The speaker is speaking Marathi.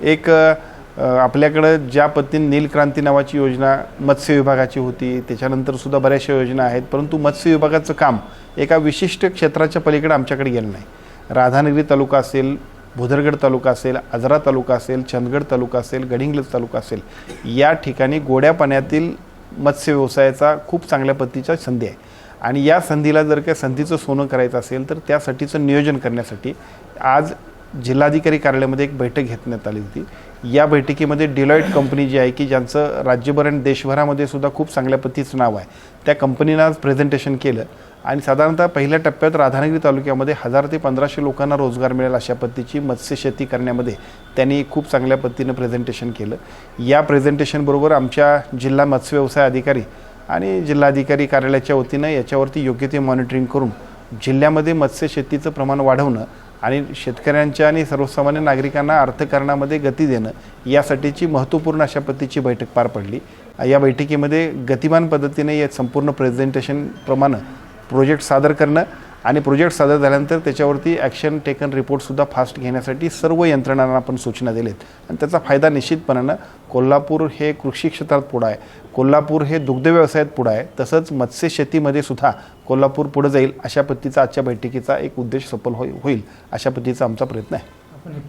एक आपल्याकडं ज्या पद्धतीने नीलक्रांती नावाची योजना मत्स्य विभागाची होती, त्याच्यानंतर सुद्धा बऱ्याचशा योजना आहेत, परंतु मत्स्य विभागाचं काम एका विशिष्ट क्षेत्राच्या पलीकडे आमच्याकडे गेलं नाही. राधानगरी तालुका असेल, भुदरगड तालुका असेल, आजरा तालुका असेल, चंदगड तालुका असेल, गडिंग्लज तालुका असेल, या ठिकाणी गोड्या पाण्यातील मत्स्य व्यवसायाचा खूप चांगल्या पद्धतीच्या संधी आहे. आणि या संधीला जर का संधीचं सोनं करायचं असेल तर त्यासाठीचं नियोजन करण्यासाठी आज जिल्हाधिकारी कार्यालयामध्ये एक बैठक घेण्यात आली होती. या बैठकीमध्ये डिलॉईट कंपनी जी आहे की ज्यांचं राज्यभर आणि देशभरामध्ये सुद्धा खूप चांगल्या पद्धतीचं नाव आहे, त्या कंपनीनं आज प्रेझेंटेशन केलं आणि साधारणतः पहिल्या टप्प्यात राधानगरी तालुक्यामध्ये 1000 ते 1500 लोकांना रोजगार मिळेल अशा पद्धतीची मत्स्यशेती करण्यामध्ये त्यांनी खूप चांगल्या पद्धतीनं प्रेझेंटेशन केलं. या प्रेझेंटेशनबरोबर आमच्या जिल्हा मत्स्य व्यवसाय अधिकारी आणि जिल्हाधिकारी कार्यालयाच्या वतीनं याच्यावरती योग्य ते मॉनिटरिंग करून जिल्ह्यामध्ये मत्स्यशेतीचं प्रमाण वाढवणं आणि शेतकऱ्यांच्या आणि सर्वसामान्य नागरिकांना अर्थकारणामध्ये गती देणं यासाठीची महत्त्वपूर्ण अशा पद्धतीची बैठक पार पडली. या बैठकीमध्ये गतिमान पद्धतीने या संपूर्ण प्रेझेंटेशनप्रमाणे प्रोजेक्ट सादर करणं आणि प्रोजेक्ट सादर झाल्यानंतर त्याच्यावरती ॲक्शन टेकन रिपोर्टसुद्धा फास्ट घेण्यासाठी सर्व यंत्रणांना आपण सूचना दिलेत आणि त्याचा फायदा निश्चितपणानं कोल्हापूर हे कृषी क्षेत्रात पुढं आहे, कोल्हापूर हे दुग्ध व्यवसायात पुढं आहे, तसंच मत्स्यशेतीमध्ये सुद्धा कोल्हापूर पुढं जाईल अशा पद्धतीचा आजच्या बैठकीचा एक उद्देश सफल होईल अशा पद्धतीचा आमचा प्रयत्न आहे.